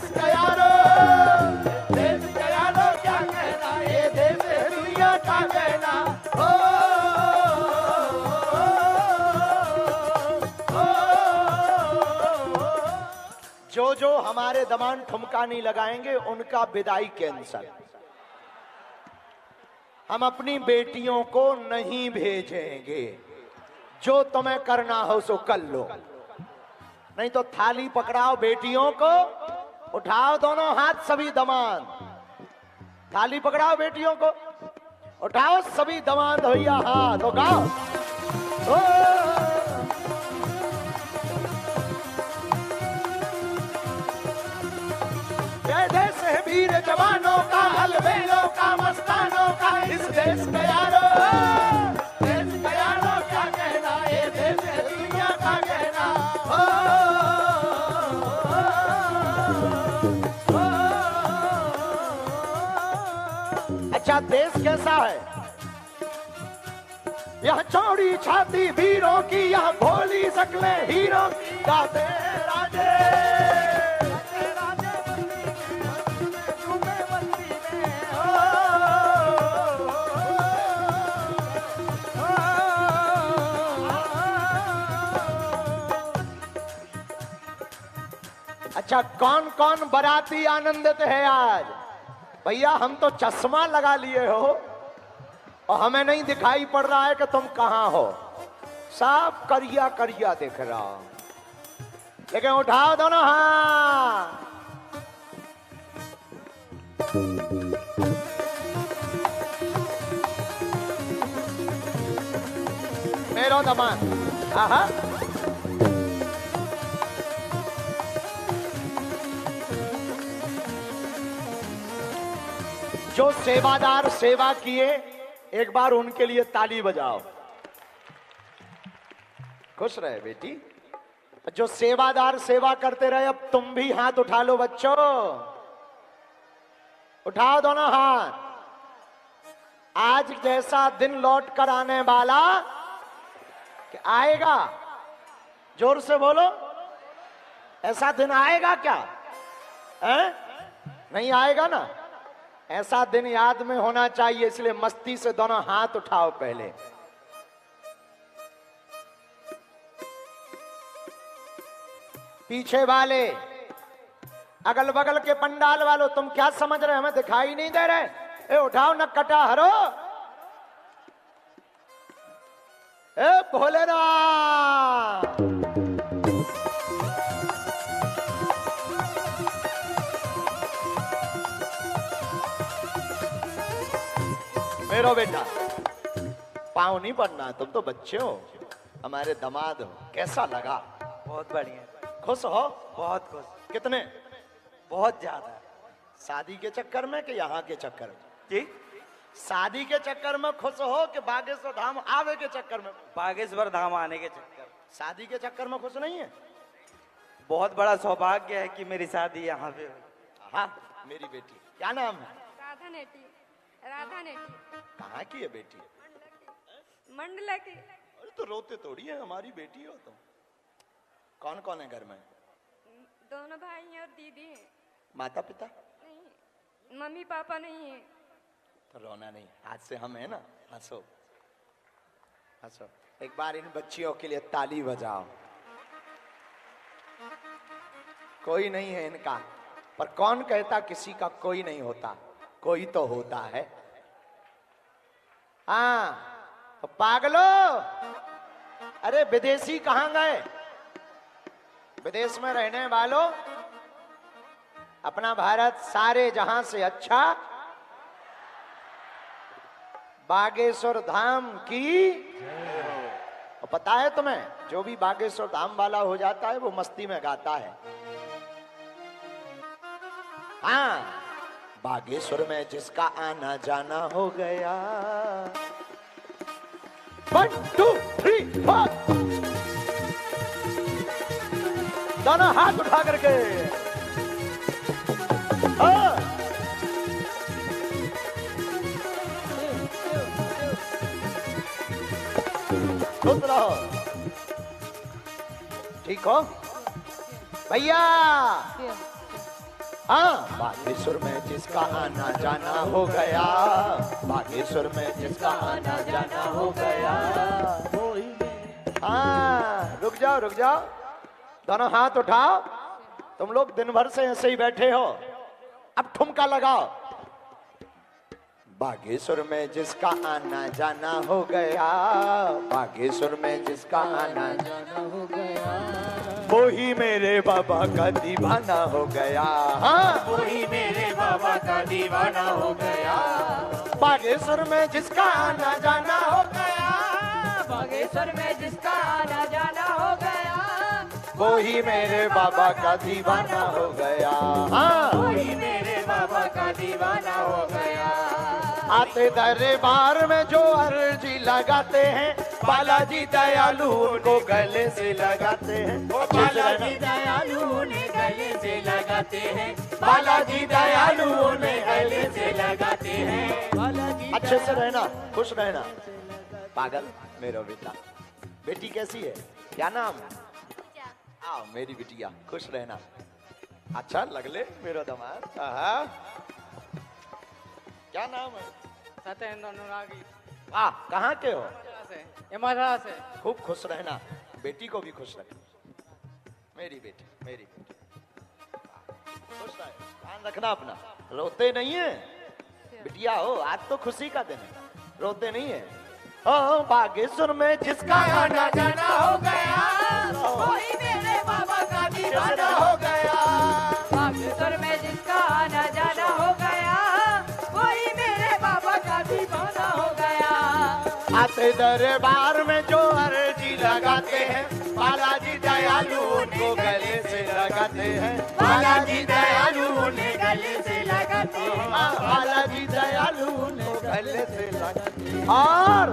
देश का यारो, देश का यारो क्या कहना, ये देश है दुनिया का कहना। जो हमारे दमान ठुमका नहीं लगाएंगे उनका विदाई कैंसल। हम अपनी बेटियों को नहीं भेजेंगे। जो तुम्हें करना हो सो कर लो, नहीं तो थाली पकड़ाओ बेटियों को, उठाओ दोनों हाथ सभी दमाद, थाली पकड़ाओ बेटियों को, उठाओ सभी दमाद भैया हाथ, उठाओ। जय देश है वीर जवानों का, अलबेलों का, मस्तानों का, इस देश का यारो, देश का यारो क्या कहना, ये देश है दुनिया का कहना। अच्छा देश कैसा है? यह चौड़ी छाती वीरों की, यह भोली शक्लें हीरों की, गाते राजे अच्छा कौन कौन बाराती आनंदित है आज? भैया हम तो चश्मा लगा लिए हो और हमें नहीं दिखाई पड़ रहा है कि तुम कहां हो, साफ करिया करिया दिख रहा, लेकिन उठाओ दोनों हाथ। मेरो दमान, आहा जो सेवादार सेवा किए एक बार उनके लिए ताली बजाओ। खुश रहे बेटी। जो सेवादार सेवा करते रहे अब तुम भी हाथ उठा लो बच्चों, उठाओ दोनों हाथ। आज जैसा दिन लौट कर आने वाला कि आएगा, जोर से बोलो, ऐसा दिन आएगा क्या? नहीं आएगा ना? ऐसा दिन याद में होना चाहिए, इसलिए मस्ती से दोनों हाथ उठाओ पहले। पीछे वाले, अगल बगल के पंडाल वालों, तुम क्या समझ रहे, हमें दिखाई नहीं दे रहे? ए उठाओ न कटा हरो, ए भोलेनाथ। मेरो बेटा पाँव नहीं पड़ना, तुम तो बच्चे हो, हमारे दामाद हो। कैसा लगा? बहुत बढ़िया। खुश हो? बहुत खुश। कितने? बहुत ज्यादा। शादी के चक्कर में कि यहाँ के चक्कर में? जी, शादी के चक्कर में खुश हो कि बागेश्वर धाम आवे के चक्कर में? बागेश्वर धाम आने के चक्कर। शादी के चक्कर में खुश नहीं है? बहुत बड़ा सौभाग्य है कि मेरी शादी यहाँ पे हुई। हाँ मेरी बेटी, क्या नाम है? राधा नेटी। राधा नेटी। कहाँ की है बेटी? मंडला की। अरे तो रोते थोड़ी है, हमारी बेटी हो तुम। कौन कौन है घर में? दोनों भाई हैं और दीदी हैं। माता पिता? नहीं, मम्मी पापा नहीं है। तो रोना नहीं, आज से हम है ना, हंसो हंसो। एक बार इन बच्चियों के लिए ताली बजाओ। कोई नहीं है इनका, पर कौन कहता किसी का कोई नहीं होता? कोई तो होता है। हाँ तो पागलो, अरे विदेशी कहां गए? विदेश में रहने वालों, अपना भारत सारे जहां से अच्छा, बागेश्वर धाम की। और पता है तुम्हें, जो भी बागेश्वर धाम वाला हो जाता है वो मस्ती में गाता है। हाँ, बागेश्वर में जिसका आना जाना हो गया। 1 2 3 4 दोनों हाथ उठा करके। खुश रहो, ठीक हो भैया? हाँ, बागेश्वर में जिसका आना जाना हो गया, बागेश्वर में जिसका आना जाना हो गया। हाँ, रुक जाओ, दोनों हाथ उठाओ। तुम लोग दिन भर से ऐसे ही बैठे हो, अब ठुमका लगाओ। बागेश्वर में जिसका आना जाना हो गया, बागेश्वर में जिसका आना जाना हो गया, वो ही मेरे बाबा का दीवाना हो गया। हाँ, वो ही मेरे बाबा का दीवाना हो गया। बागेश्वर में जिसका आना जाना हो गया, बागेश्वर में जिसका आना जाना हो गया, वो ही मेरे बाबा का दीवाना हो गया। हाँ, वो ही मेरे बाबा का दीवाना हो गया। आते दरबार में जो अर्जी लगाते हैं, बालाजी दयालु उनको गले से लगाते हैं। वो बालाजी दयालु उन्हें गले से लगाते हैं, बालाजी दयालु उन्हें गले से लगाते हैं। बालाजी अच्छे से रहना, खुश रहना। पागल मेरा बेटा, बेटी कैसी है, क्या नाम है? आओ मेरी बिटिया, खुश रहना। अच्छा लगले मेरा दामाद। आहा, क्या नाम है? सत्येंद्र अनुरागी। वाह, कहाँ के हो? मधुरा से। खूब खुश रहना, बेटी को भी खुश रखना। मेरी बेटी, मेरी बेटी खुश रहे, ध्यान रखना अपना। रोते नहीं है बिटिया हो, आज तो खुशी का दिन है, रोते नहीं है। ओ बागेश्वर में जिसका आना जाना हो गया, वही मेरे बाबा का दीवाना हो गया। बागेश्वर में जिसका आना जाना हो गया, वही मेरे बाबा का दीवाना हो गया। आते दरबार में जो अर्जी लगाते हैं, बालाजी दयालु उनको गले से लगाते हैं। बालाजी दयालु उन्हें गले से लगाते हैं। बालाजी दयालु उनको गले से लगाते हैं। और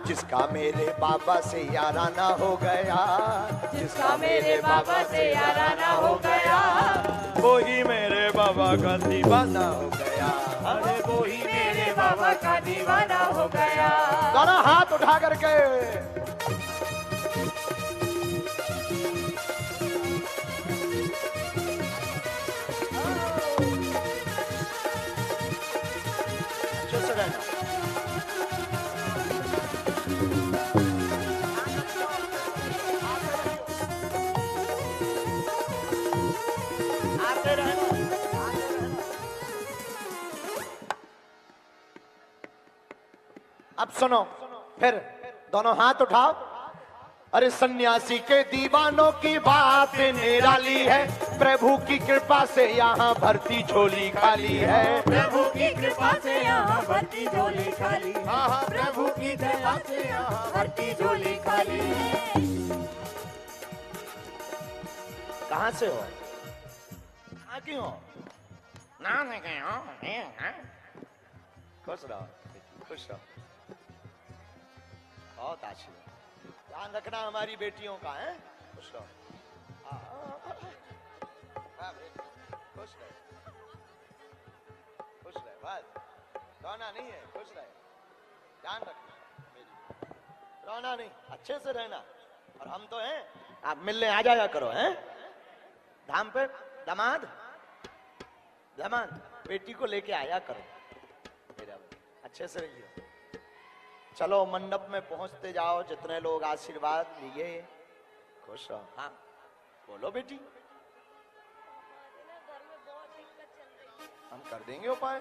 जिसका मेरे बाबा से याराना हो गया, जिसका मेरे बाबा से याराना हो गया, वो ही मेरे बाबा का दीवाना हो गया। अरे वो ही मेरे बाबा का दीवाना हो गया। दोनों हाथ उठा करके अच्छे से रहना। आते रहना। अब सुनो, फिर दोनों हाथ उठाओ। अरे सन्यासी के दीवानों की बात निराली है, प्रभु की कृपा से यहाँ भरती झोली खाली है। प्रभु की कृपा से यहाँ भरती झोली खाली। हाँ हाँ, प्रभु की दया से यहाँ भरती झोली खाली। कहाँ से हो? कहाँ की हो? ना नहीं गए हो? खुश रहो, खुश रहो। बहुत अच्छी, ध्यान रखना हमारी बेटियों का है। खुश रहो, खुश रहे, खुश रहे, बस रोना नहीं है, खुश रहे, ध्यान रखना मेरी, रोना नहीं, अच्छे से रहना। और हम तो हैं, आप मिलने आ जाया करो हैं धाम पे। दामाद बेटी को लेके आया करो मेरा, अच्छे से रहिए। चलो मंडप में पहुंचते जाओ, जितने लोग आशीर्वाद लिए खुश रहो। हाँ बोलो बेटी, हम कर देंगे उपाय,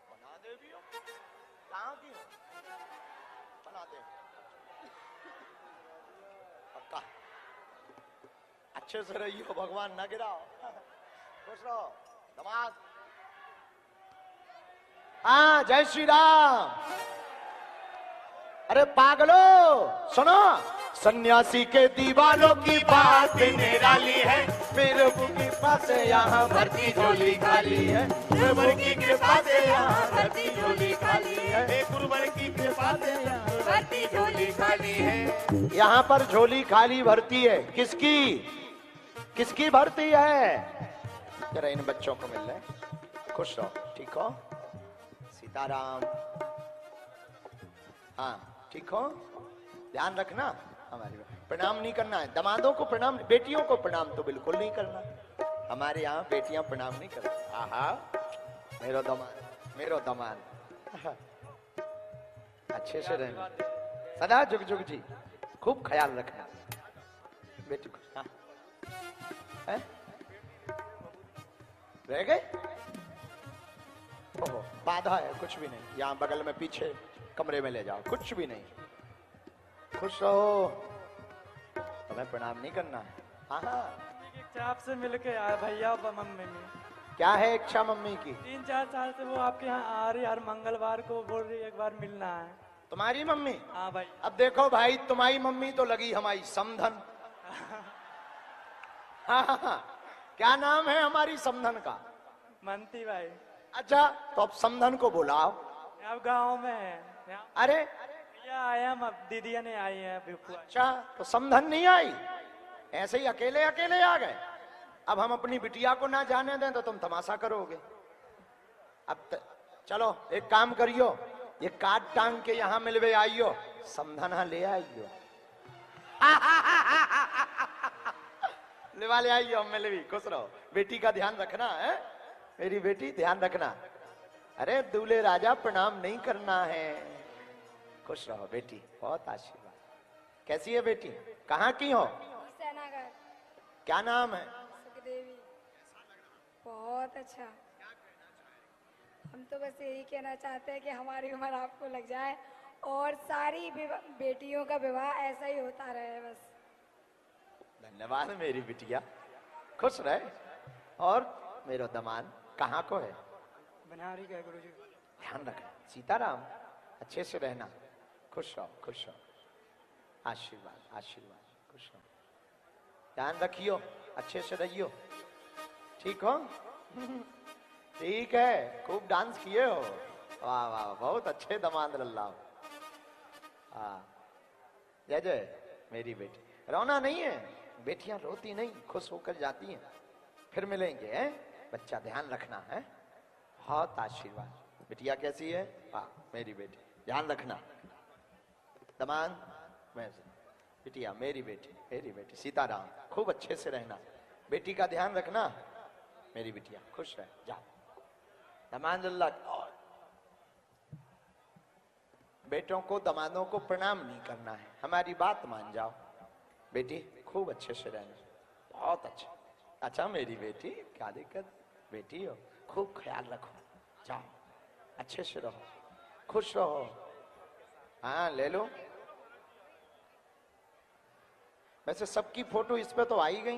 बना दे भी हो। कहाँ की हो? बना दे पक्का, अच्छे से रहियो, भगवान ना गिराओ, खुश रहो दामाद। हाँ जय श्री राम। अरे पागलो सुनो, सन्यासी के दीवानों की बात निराली है, प्रभु की कृपा से यहाँ भरती झोली खाली है। प्रभु की कृपा से यहाँ भरती झोली खाली है। गुरुवर की कृपा से यहाँ भरती झोली खाली है। यहाँ पर झोली खाली भरती है, किसकी किसकी भरती है? जरा इन बच्चों को मिल रहे, खुश रहो, ठीक हो? सीताराम, हाँ ठीक हो, ध्यान रखना। हमारी प्रणाम नहीं करना है, दामादों को प्रणाम, बेटियों को प्रणाम तो बिल्कुल नहीं करना। हमारे यहाँ बेटियां प्रणाम नहीं करती। आहा, मेरो दामाद अच्छे से रहना, सदा जुग जुग जी, खूब ख्याल रखना बेटी को। हाँ हैं? रह गए? ओहो, बाधा है, कुछ भी नहीं, यहाँ बगल में पीछे कमरे में ले जाओ, कुछ भी नहीं, खुश रहो, तुम्हें प्रणाम नहीं करना है। हाँ हाँ, आपसे मिल के आया भैया मम्मी में। क्या है इच्छा मम्मी की? 3-4 साल से वो आपके यहाँ आ रही, हर मंगलवार को बोल रही एक बार मिलना है। तुम्हारी मम्मी? हाँ भाई। अब देखो भाई, तुम्हारी मम्मी तो लगी हमारी समधन। हाँ हाँ हाँ, क्या नाम है हमारी समधन का? मनती भाई। अच्छा, तो अब समधन को बुलाओ। अब गाँव में है। अरे भैया आया, दीदिया ने आई है अभी। अच्छा, तो समधन नहीं आई, ऐसे ही अकेले अकेले आ गए। अब हम अपनी बिटिया को ना जाने दें तो तुम तमाशा करोगे। अब चलो एक काम करियो, ये काट टांग के यहाँ मिलवे आइयो, समधना ले आइयो। ले आइयो, मिलवी, खुश रहो। बेटी का ध्यान रखना है, मेरी बेटी ध्यान रखना। अरे दूल्हे राजा प्रणाम नहीं करना है, खुश रहो बेटी, बहुत आशीर्वाद। कैसी है बेटी, कहाँ की हो? सेनागढ़। क्या नाम है? सुखदेवी। बहुत अच्छा। हम तो बस यही कहना चाहते हैं कि हमारी उम्र आपको लग जाए और सारी बेटियों का विवाह ऐसा ही होता रहे बस। धन्यवाद मेरी बिटिया, खुश रहे। और मेरा दामाद कहाँ को है? बनहारी का गुरुजी। ध्यान रखना, सीताराम, अच्छे से रहना, खुश रहो, खुश रहो। आशीर्वाद आशीर्वाद, खुश रहो, ध्यान रखियो, अच्छे से रहियो, ठीक हो? ठीक है, खूब डांस किए हो, वाह वाह, बहुत अच्छे दामाद लल्ला। हाँ, जय जय मेरी बेटी। रोना नहीं है, बेटियां रोती नहीं, खुश होकर जाती हैं। फिर मिलेंगे, हैं? बच्चा ध्यान रखना है, बहुत आशीर्वाद। बिटिया कैसी है? वाह मेरी बेटी, ध्यान रखना। दामाद मैं, बिटिया मेरी बेटी सीताराम, खूब अच्छे से रहना, बेटी का ध्यान रखना मेरी बिटिया, खुश रहे, जाओ। दामाद अल्लाह, बेटों को दामादों को प्रणाम नहीं करना है, हमारी बात मान जाओ। बेटी खूब अच्छे से रहना, बहुत अच्छा। अच्छा मेरी बेटी, क्या दिक्कत, बेटी हो, खूब ख्याल रखो, जाओ, अच्छे से रहो, खुश रहो। हाँ ले लो, वैसे सबकी फोटो इस पे तो आई गई।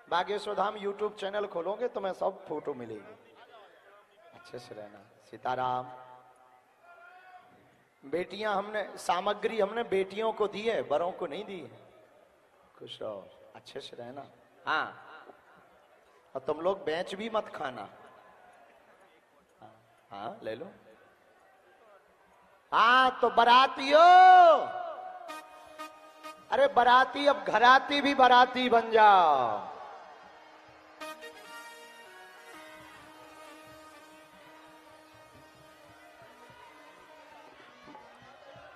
बागेश्वर धाम यूट्यूब चैनल खोलोगे तो मैं सब फोटो मिलेगी। अच्छे से रहना, सीताराम। बेटियां हमने, सामग्री हमने बेटियों को दी है, बड़ों को नहीं दी है, खुश रहो, अच्छे से रहना। हाँ, और तुम लोग बेच भी मत खाना। हाँ, हाँ ले लो। हाँ तो बरातियों, अरे बराती अब घराती भी बराती बन जाओ।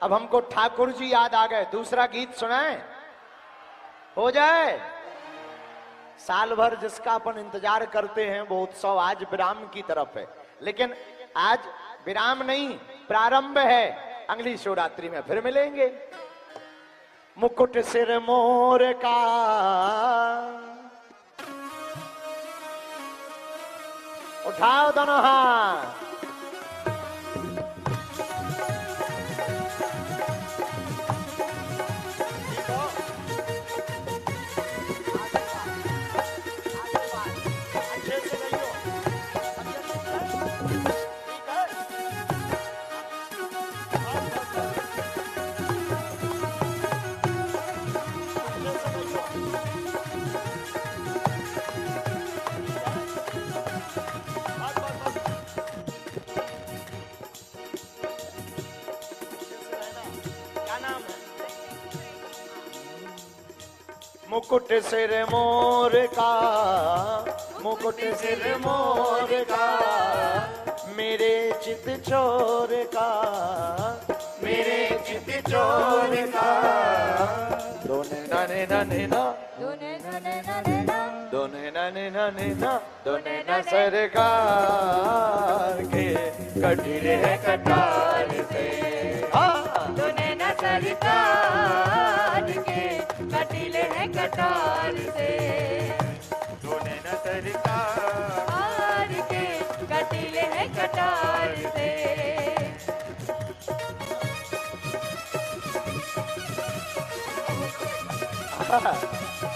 अब हमको ठाकुर जी याद आ गए, दूसरा गीत सुनाएं, हो जाए। साल भर जिसका अपन इंतजार करते हैं वो उत्सव आज विराम की तरफ है, लेकिन आज विराम नहीं, प्रारंभ है। अगली शिवरात्रि में फिर मिलेंगे। मुकुट सिर मोर का, उठाओ दोनों हाथ, मुकुट सिर मोर का, मुकुट सिर मोर का, मेरे चित चोर का, मेरे चित चोर का, नैना नैना दोने ना नैना नैना दो नैना नैना नैना दो नैना सरकार के कटीले हैं कटार से। हाँ दोने न सरकार के कटीले हैं कटार से। दोने न सरकार हार के कटीले हैं कटार से।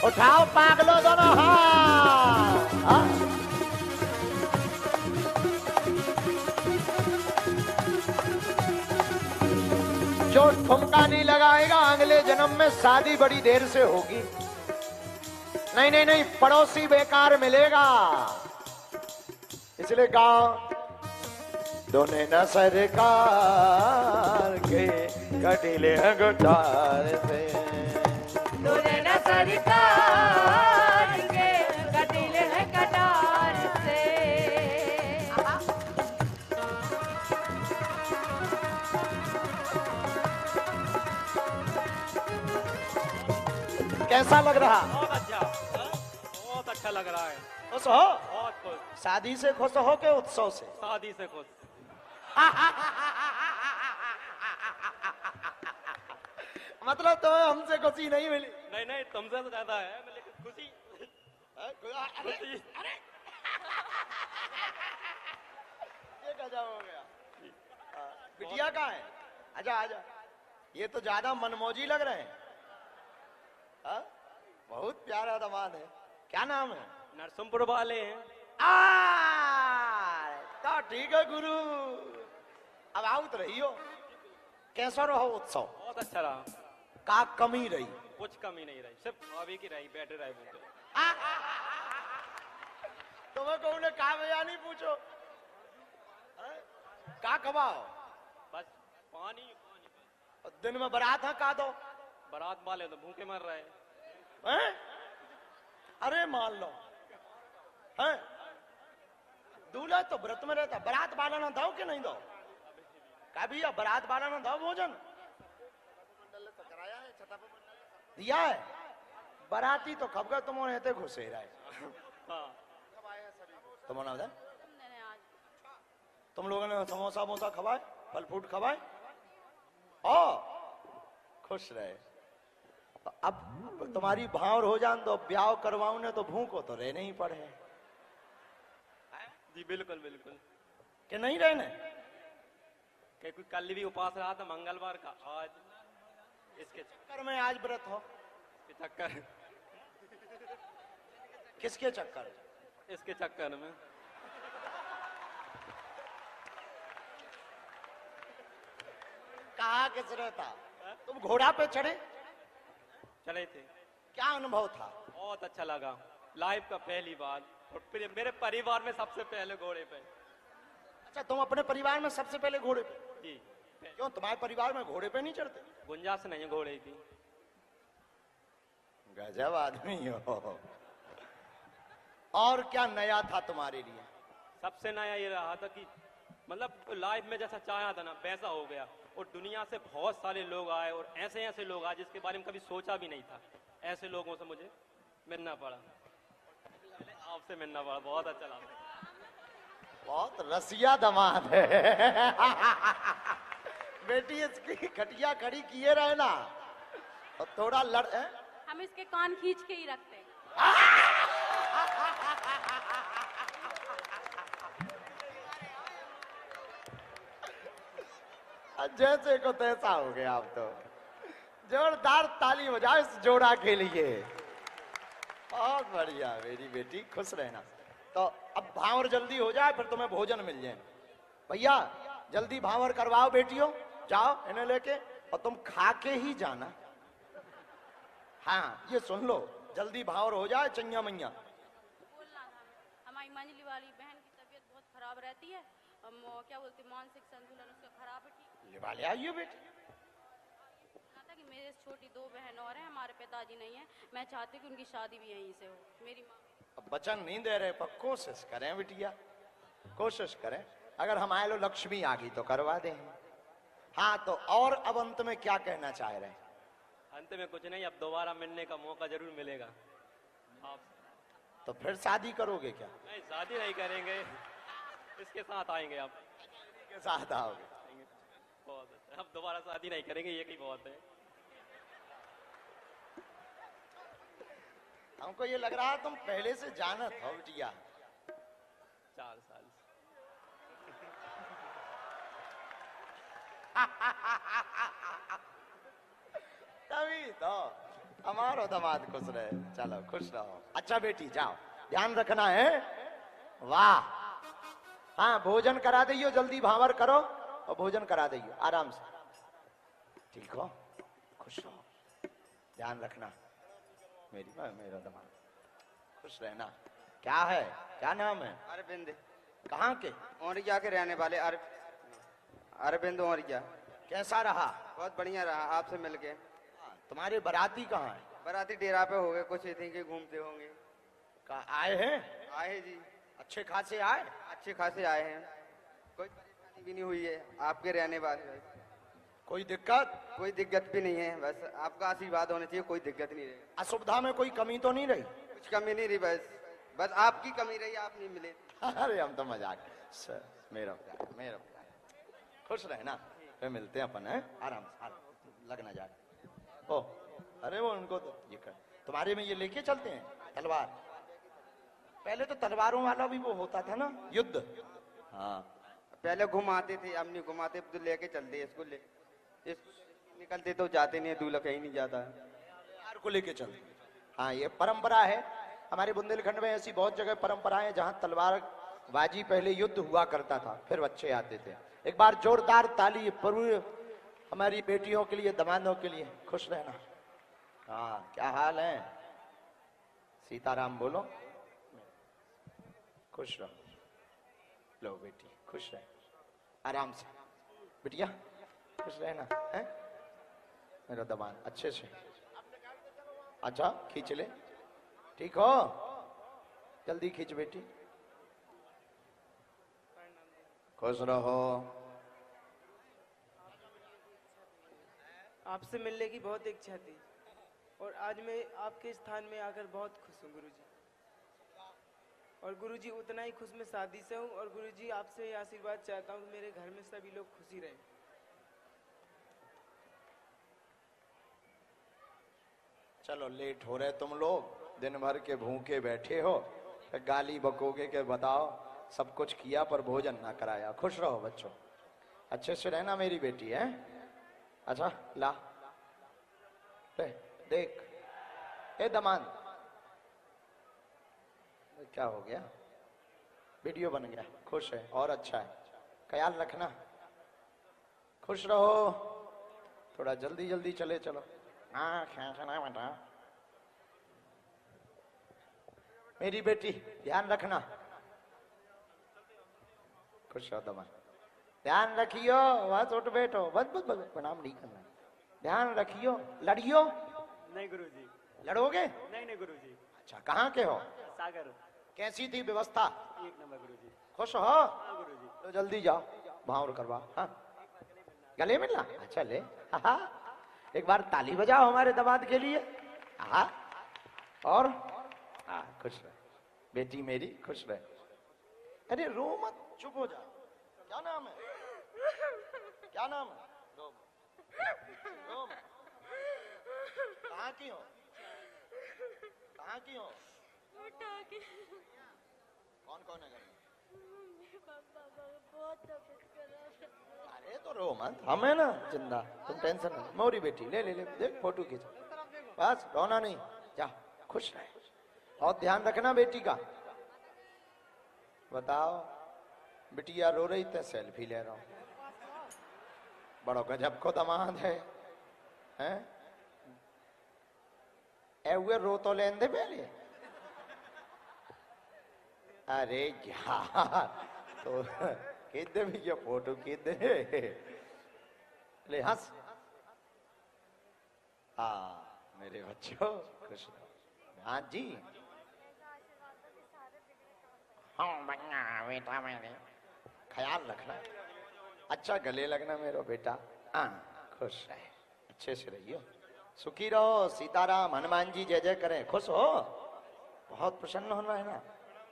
उठाओ पागलो दोनों हाथ। हाँ। जो ठुमका नहीं लगाएगा अगले जन्म में शादी बड़ी देर से होगी। नहीं नहीं नहीं, पड़ोसी बेकार मिलेगा। इसलिए गाओ दोने न सरकार के कटीले हैं गुटार से। दोने न सरकार के कटीले हैं कटार से। कैसा लग रहा? बहुत अच्छा लग रहा है। खुश हो? बहुत खुश। शादी से खुश हो के उत्सव से? शादी से खुश। मतलब तुम्हें हमसे खुशी नहीं मिली? नहीं नहीं, तुमसे तो ज्यादा है, लेकिन खुशी। खुशी। ये गजब हो गया। बिटिया कहाँ है? आजा आजा। ये तो ज्यादा मनमौजी लग रहे हैं। हाँ? बहुत प्यारा दामाद है। क्या नाम है? नरसिंहपुर वाले हैं। तो ठीक है गुरु। अब आओ तो रही हो। कैसा रहो उत्सव? बहुत अच्छा रहा। का कमी रही? कुछ कमी नहीं रही, सिर्फ अभी की रही, बैठे रहे बोलते। तुम्हें कहूँ ने कहा भैया नहीं पूछो। का कमाओ? बस पानी पानी। और दिन में बारात है का दो? बारात वाले तो भूखे मर रहे हैं? अरे मान लो हैं? दूल्हा तो व्रत में रहता, बारात वाला ना दो कि नहीं दो? का भैया बारात वाला ना दो भोजन? दिया है। बाराती तो कब गए? तुम रहते घुसे रहे। हाँ। तुम तुम लोगों ने समोसा मोसा खवाए, फल फ्रूट खवाए, ओ खुश रहे। तो अब तुम्हारी भावर हो जान तो ब्याह करवाऊं ने तो भूखो तो रहने ही पड़े। जी बिल्कुल बिल्कुल। कि नहीं रहने? क्योंकि कल भी उपास रहा था मंगलवार का, आज इसके चक्कर में आज व्रत हो? चक्कर। किसके चक्कर? इसके चक्कर में। कहा किस रहता? तुम घोड़ा पे चढ़े? चले थे। क्या अनुभव था? बहुत अच्छा लगा। लाइफ का पहली बार, और फिर मेरे परिवार में सबसे पहले घोड़े पे। अच्छा, तुम अपने परिवार में सबसे पहले घोड़े पे? जी। क्यों तुम्हारे परिवार में घोड़े पे नहीं चढ़ते? गुंजाइश नहीं है घोड़े की। गजब आदमी हो। और क्या नया था तुम्हारे लिए? सबसे नया ये रहा था कि मतलब लाइफ में जैसा चाहा था ना वैसा हो गया, और दुनिया से बहुत सारे लोग आए और ऐसे ऐसे लोग आए जिसके बारे में कभी सोचा भी नहीं था। ऐसे लोगों से मुझे मिलना पड़ा, आपसे मिलना पड़ा, बहुत अच्छा लगा। बहुत रसिया दामाद है। बेटी इसकी खटिया खड़ी किए रहे ना और थोड़ा लड़ है? हम इसके कान खींच के ही रखते हैं। जैसे को तैसा हो गया। आप तो जोरदार ताली बजाओ इस जोड़ा के लिए। बहुत बढ़िया मेरी बेटी, खुश रहना। तो अब भावर जल्दी हो जाए फिर तुम्हें भोजन मिल जाए। भैया जल्दी भावर करवाओ बेटियों, जाओ इन्हें लेके, और तुम खा के ही जाना। हाँ ये सुन लो, जल्दी भावर हो जाए चंगा मैया। बोलना था हमारी मंजली वाली बहन की तबीयत बहुत खराब रहती है, क्या बोलते मानसिक संतुलन उसका खराब है। ठीक ले वाले आइयो बेटी। सुना था कि मेरे छोटी 2 बहन और हैं, हमारे पिताजी नहीं है, मैं चाहती हूँ कि उनकी शादी भी यहीं से हो। मेरी माँ अब वचन नहीं दे रहे पर कोशिश करें बिटिया, कोशिश करें। अगर हमारे लो लक्ष्मी आ गई तो करवा दें। हाँ तो और अब अंत में क्या कहना चाह रहे हैं? अंत में कुछ नहीं, अब दोबारा मिलने का मौका जरूर मिलेगा आप। तो फिर शादी करोगे क्या? नहीं, शादी नहीं करेंगे, इसके साथ आएंगे आप। के साथ आओगे? बहुत अच्छा, अब दोबारा शादी नहीं करेंगे, ये ही बहुत है। हमको ये लग रहा है तुम पहले से जानत हो बिटिया। 4 साल तभी तो हमारो दामाद खुश रहे। चलो खुश रहो। अच्छा बेटी जाओ, ध्यान रखना है। वाह, हाँ भोजन करा दियो, जल्दी भावर करो और भोजन करा दियो आराम से। ठीक हो, खुश रहो, ध्यान रखना मेरा दामाद, खुश रहना। क्या है, क्या नाम है? अरविंद, कहाँ के? औरिया के रहने वाले अरविंद औरिया। कैसा रहा? बहुत बढ़िया रहा आपसे मिलके। तुम्हारे बाराती कहाँ है? बराती डेरा पे हो गए, कुछ इतने के घूमते होंगे। कहाँ आए हैं? आए जी, अच्छे खासे आए? अच्छे खासे आए हैं, कोई परेशानी भी नहीं हुई है आपके रहने वाले। कोई दिक्कत? कोई दिक्कत भी नहीं है, बस आपका आशीर्वाद होना चाहिए, कोई दिक्कत नहीं रही। असुविधा में कोई कमी तो नहीं रही? कुछ कमी नहीं रही, बस आपकी कमी रही, आप नहीं मिले। अरे हम तो मजाक सर, मेरा प्यार, खुश रहे ना, फिर मिलते हैं अपन है, आराम से लगना जाए। ओ अरे वो उनको तो ये कर, तुम्हारे में ये लेके चलते हैं तलवार। पहले तो तलवारों वाला भी वो होता था ना, युद्ध। हाँ पहले घुमाते थे, अब नहीं घुमाते, तो लेके चलते इसको निकलते तो जाते नहीं, दूल्हा कहीं नहीं जाता। तलवार को लेके चलते। हाँ ये परंपरा है हमारे बुंदेलखंड में, ऐसी बहुत जगह परंपराएं हैं जहाँ तलवार बाजी पहले युद्ध हुआ करता था, फिर बच्चे आते थे। एक बार जोरदार ताली पूर्व हमारी बेटियों के लिए, दामादों के लिए। खुश रहना। हाँ क्या हाल है? सीताराम बोलो। खुश रहो। लो बेटी खुश रहे, आराम से बिटिया, खुश रहना है मेरा दामाद, अच्छे से। अच्छा खींच ले, ठीक हो, जल्दी खींच बेटी, खुश रहो। आपसे मिलने की बहुत इच्छा थी और आज मैं आपके स्थान में आकर बहुत खुश हूँ गुरुजी। और गुरुजी उतना ही खुश मैं शादी से हूँ, और गुरुजी आपसे ये आशीर्वाद चाहता हूँ कि मेरे घर में सभी लोग खुशी रहें। चलो लेट हो रहे तुम लोग, दिन भर के भूखे बैठे हो, गाली बकोगे के बताओ सब कुछ किया पर भोजन ना कराया। खुश रहो बच्चों, अच्छे से रहना मेरी बेटी है। अच्छा ला ले, देख ए दमान, क्या हो गया? वीडियो बन गया, खुश है और अच्छा है, ख्याल रखना, खुश रहो। थोड़ा जल्दी जल्दी चले चलो। हाँ खेचना बेटा, मेरी बेटी ध्यान रखना, खुश रहो दमा, ध्यान रखियो, बस उठ बैठो, बस बस बस, प्रणाम नहीं करना, ध्यान रखियो। लड़ियो नहीं गुरुजी। लड़ोगे? नहीं गुरुजी। अच्छा कहाँ के हो? सागर। कैसी थी व्यवस्था? 1 नंबर गुरुजी। खुश हो? गुरुजी। तो जल्दी जाओ भावर करवा। हाँ गले मिलना, अच्छा ले। हाँ एक बार ताली बजाओ हमारे दामाद के लिए। हाँ और हाँ खुश रहे बेटी मेरी, खुश रहे। अरे रो मत, चुप हो जा। क्या नाम है? क्या नाम है? रोम। कहाँ की हो? कहाँ की हो? कौन कौन है घर में? अरे तो रो मत, हम है ना जिंदा, तुम टेंशन नहीं। मोरी बेटी ले ले ले, देख फोटो खींच, बस रोना नहीं, जा खुश रहे और ध्यान रखना बेटी का। बताओ बिटिया रो रही थे, सेल्फी ले रहा हूं। बड़ो गजब को दामाद है, हैं? ए हुए रो तो लेन दे पहले। अरे यार तो खींच दे भैया, फोटो खींच दे, ले हंस। हाँ मेरे बच्चों खुश रहो। हाँ जी हाँ बेटा मेरे, ख्याल रखना, अच्छा गले लगना मेरा बेटा। हाँ खुश रहे, अच्छे से रहियो, सुखी रहो, सीताराम, हनुमान जी जय जय करें, खुश हो, बहुत प्रसन्न होना है ना,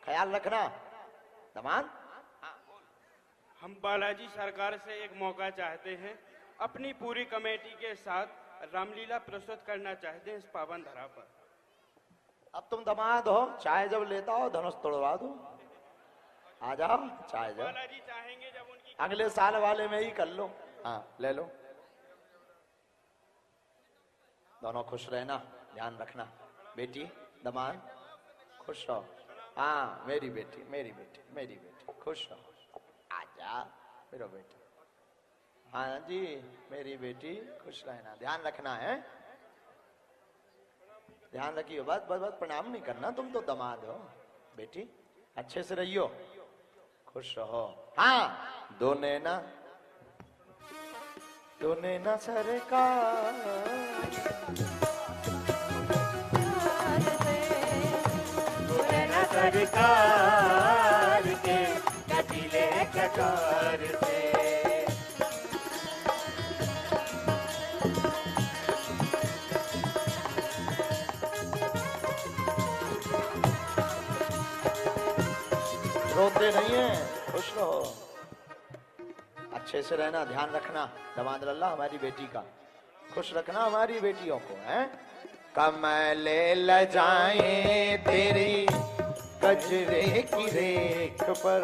ख्याल रखना। दमाद हम बालाजी सरकार से एक मौका चाहते हैं, अपनी पूरी कमेटी के साथ रामलीला प्रस्तुत करना चाहते हैं इस पावन धरा पर। अब तुम दमाद हो, चाय जब लेता हो धनुष तोड़वा दो, आ जाओ चाय जाओ। बालाजी चाहेंगे जब उनकी अगले साल वाले में ही कर लो, हाँ ले लो। दोनों खुश रहना, ध्यान रखना, बेटी दमाद खुश रहो। हाँ मेरी बेटी, मेरी बेटी, मेरी बेटी खुश रहो, आजा मेरा बेटी। हाँ जी मेरी बेटी खुश रहना, ध्यान रखना है, ध्यान रखियो, बस बस बस प्रणाम नहीं करना, तुम तो दमाद हो बेटी, अच्छे से रहियो, खुश रहो। हाँ दो नैना सरकार सरकार के कटिले कटार से रोते नहीं है, खुश रहो, अच्छे से रहना, ध्यान रखना। दमाद लल्ला हमारी बेटी का खुश रखना, हमारी बेटियों को है। कमले लजाएं तेरी कजरे की रेख पर,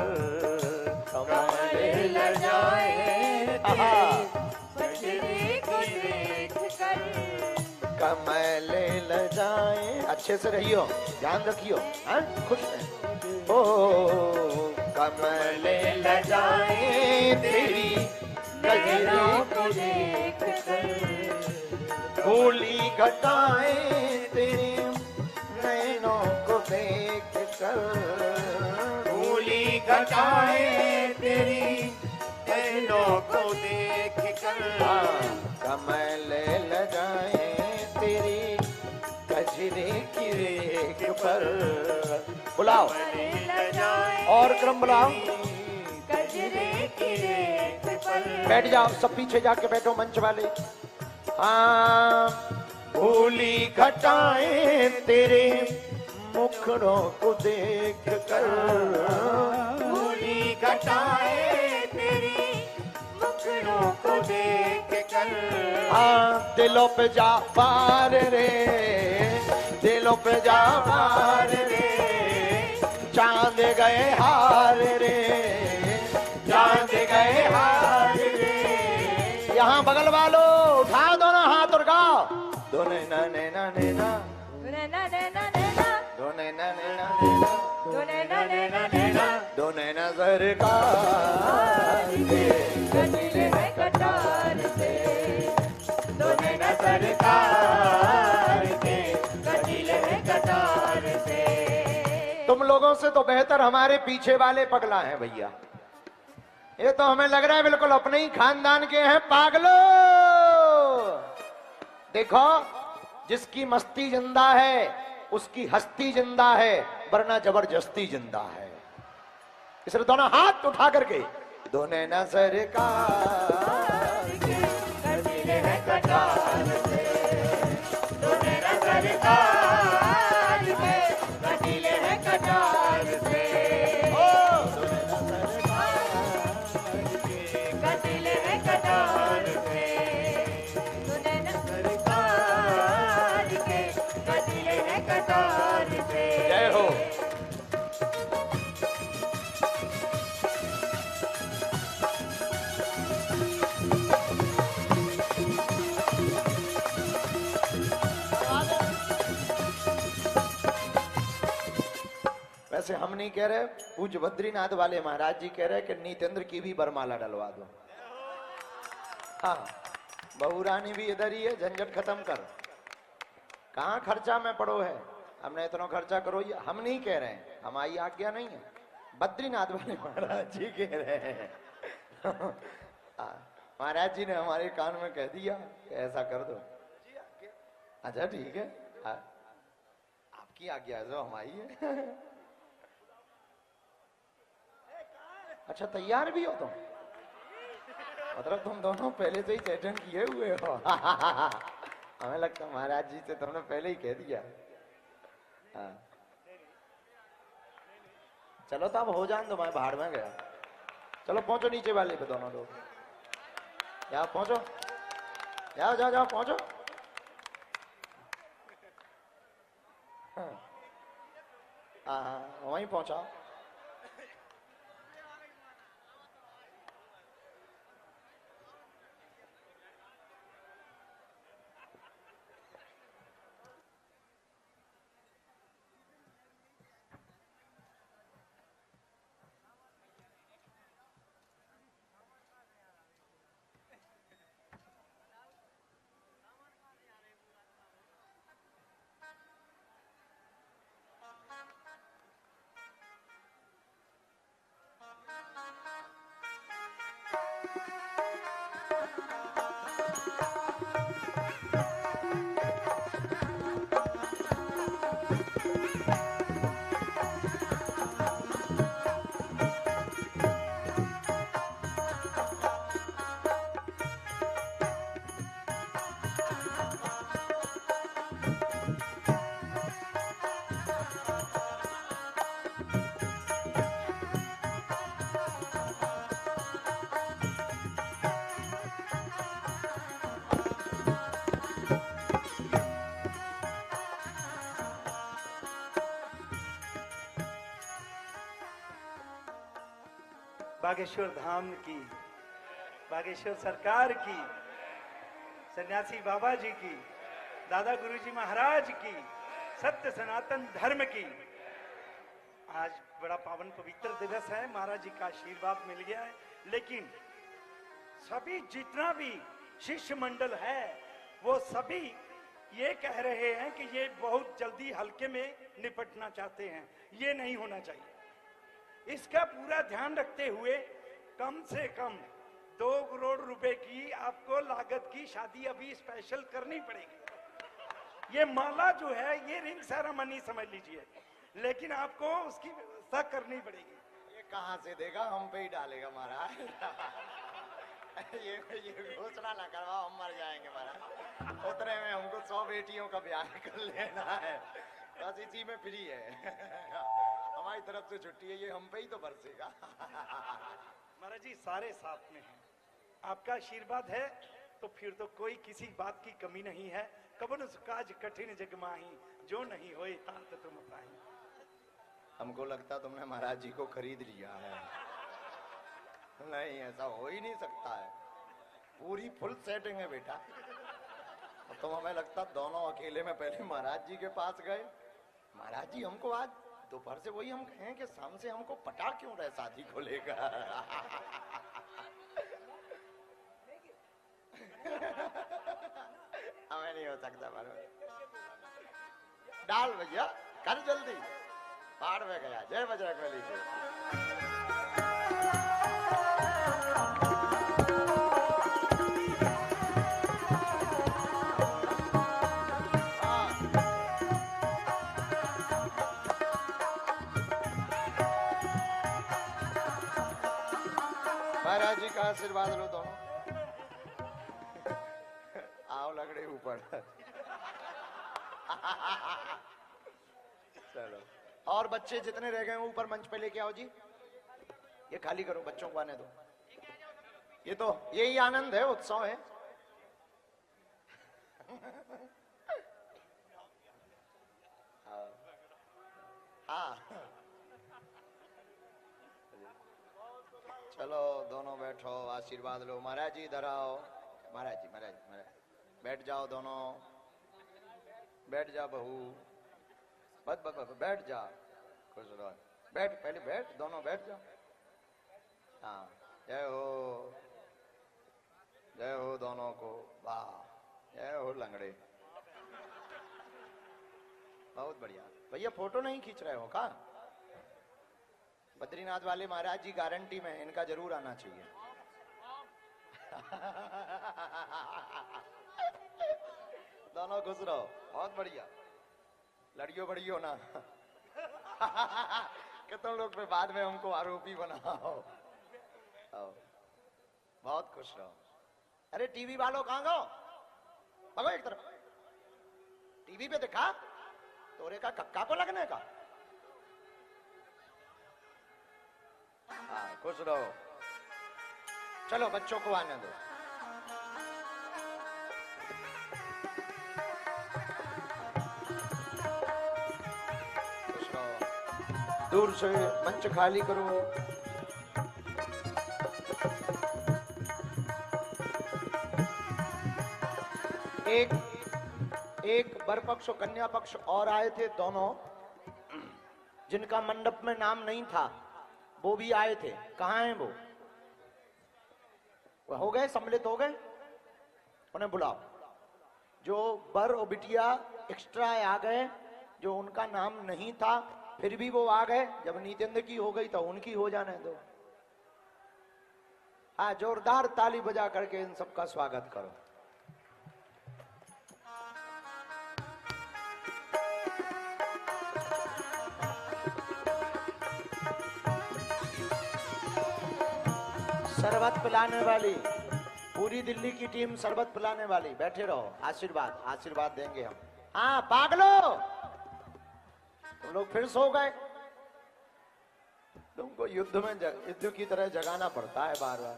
कमले लजाएं कमले लजाएं, अच्छे से रहियो, ध्यान रखियो, हैं खुश रहे। ओ कमले लजाएं तेरी कजरे की रेख कर, भूली घटाएं तेरे नैनों को देख कर, भूली घटाएं तेरी नैनों को देख कर, कमले लगाएं तेरी कजरे की रेख पर। बुलाओ और क्रम बुलाओ, कजरे की रेख पर बैठ जाओ, सब पीछे जाके बैठो मंच वाले। हाँ भूली घटाएं तेरे मुखड़ों को देख कर, भूली घटाएं तेरी मुखड़ों को देख कर, हाँ दिलों पे जा पार रे, दिलों पे जा पार रे, चांद गए हार रे, चांद गए हार रे। यहाँ बगल वालों उठाओ दोनों हाथ और गाओ, दो नैना नैना नैना, नैना नैना नैना, दो नैना नैना नैना, दो नैना नैना नैना, दो नैना सरकार के कटिले है कटार से, दो नैना सरकार के। कटिले है कटार से। तुम लोगों से तो बेहतर हमारे पीछे वाले पगला हैं भैया, ये तो हमें लग रहा है बिल्कुल अपने ही खानदान के हैं पागलो। देखो जिसकी मस्ती जिंदा है उसकी हस्ती जिंदा है, वरना जबरदस्ती जिंदा है। इसलिए दोनों हाथ उठा करके दो नैना सरकार के कटिले है कटार से, दो नैना सरकार के कटिले है कटार से, कटिले है कटार से, दो नैना सरकार के कटिले है कटार से। जय हो। वैसे हम नहीं कह रहे, पूज्य बद्रीनाथ वाले महाराज जी कह रहे कि नीतेंद्र की भी बरमाला डलवा दो। हाँ बहू रानी भी इधर ही है, झंझट खत्म कर, कहाँ खर्चा में पड़ो है, हमने इतना खर्चा करो, ये हम नहीं कह रहे हैं, हमारी आज्ञा नहीं है, बद्रीनाथ वाले महाराज जी कह रहे हैं। महाराज जी ने हमारे कान में कह दिया कि ऐसा कर दो। अच्छा ठीक है, आपकी आज्ञा है जो हमारी है। अच्छा तैयार भी हो तुम, मतलब तुम दोनों पहले से ही सेटिंग किए हुए हो। हमें लगता है महाराज जी से तुमने पहले ही कह दिया। हाँ चलो तो अब हो जान दो, मैं बाहर में गया। चलो पहुंचो नीचे वाले पे दोनों लोग, जाओ पहुंचो, जाओ जाओ जाओ पहुंचो। हाँ वहीं पहुंचाओ। बागेश्वर धाम की, बागेश्वर सरकार की, सन्यासी बाबा जी की, दादा गुरुजी महाराज की, सत्य सनातन धर्म की। आज बड़ा पावन पवित्र दिवस है, महाराज जी का आशीर्वाद मिल गया है। लेकिन सभी जितना भी शिष्य मंडल है वो सभी ये कह रहे हैं कि ये बहुत जल्दी हल्के में निपटना चाहते हैं। ये नहीं होना चाहिए। इसका पूरा ध्यान रखते हुए कम से कम 2 करोड़ रुपए की आपको लागत की शादी अभी स्पेशल करनी पड़ेगी। ये माला जो है ये रिंग सेरेमनी समझ लीजिए, लेकिन आपको उसकी व्यवस्था करनी पड़ेगी। ये कहाँ से देगा, हम पे ही डालेगा महाराज। ये घोषणा ना करवाओ, हम मर जाएंगे महाराज। उतने में हमको 100 बेटियों का ब्याह कर लेना है, बस इसी में फ्री है। हमारी तरफ से छुट्टी है, ये हम पे ही तो बरसेगा। महाराज जी सारे साथ में हैं, आपका आशीर्वाद है तो फिर तो कोई किसी बात की कमी नहीं है। कबन काज कठिन जग माही, जो नहीं होए तात तुम पाही। हमको लगता तुमने महाराज जी को खरीद लिया है। नहीं, ऐसा हो ही नहीं सकता है, पूरी फुल सेटिंग है बेटा। अब तो हमें लगता दोनों अकेले में पहले महाराज जी के पास गए। महाराज जी हमको आज दोपहर से वही हम कहें कि शाम से हमको पटा क्यों रहे शादी को लेकर। हमें नहीं हो सकता डाल भैया, कर जल्दी, पहाड़ में गया। जय बजरंगबली जी। महाराज जी का आशीर्वाद लो दोनों। आओ लगड़े ऊपर। चलो, और बच्चे जितने रह गए ऊपर मंच पे लेके आओ जी। ये खाली करो, बच्चों को आने दो। ये तो यही आनंद है, उत्सव है। हाँ चलो दोनों बैठो, आशीर्वाद लो। महाराज जी इधर आओ। महाराज जी, महाराज महाराज बैठ जाओ दोनों, बैठ जा बहू, बस बस बस बैठ जा, खुश रहो। बैठ, पहले बैठ, दोनों बैठ जाओ। हाँ, जय हो दोनों को। वाह, जय हो लंगड़े। बहुत बढ़िया। भैया फोटो नहीं खींच रहे हो का? बद्रीनाथ वाले महाराज जी गारंटी में, इनका जरूर आना चाहिए। दोनों खुश रहो, बहुत बढ़िया। लड़ियो बड़ियो ना कि तुम लोग पे बाद में हमको आरोपी बनाओ। बहुत खुश रहो। अरे टीवी वालों कहाँ गो? भगो एक तरफ। टीवी पे दिखा, तोरे का कक्का को लगने का। हाँ, खुश रहो। चलो बच्चों को आने दो। खुश रहो। दूर से मंच खाली करो। एक वर पक्ष और कन्या पक्ष और आए थे, दोनों जिनका मंडप में नाम नहीं था, वो भी आए थे। कहाँ हैं वो हो गए, सम्मिलित हो गए? उन्हें बुलाओ। जो वर और बिटिया एक्स्ट्रा आ गए, जो उनका नाम नहीं था फिर भी वो आ गए, जब नितेंद्र की हो गई तो उनकी हो जाने दो। हाँ, जोरदार ताली बजा करके इन सबका स्वागत करो। शरबत पिलाने वाली पूरी दिल्ली की टीम, शरबत पिलाने वाली, बैठे रहो। आशीर्वाद आशीर्वाद देंगे हम। हाँ पागलो, तुम लोग फिर सो गए। तुमको युद्ध में युद्ध की तरह जगाना पड़ता है बार बार।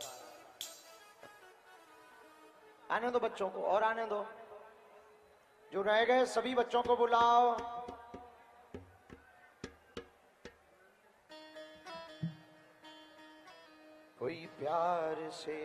आने दो बच्चों को, और आने दो। जो रह गए सभी बच्चों को बुलाओ। कोई प्यार से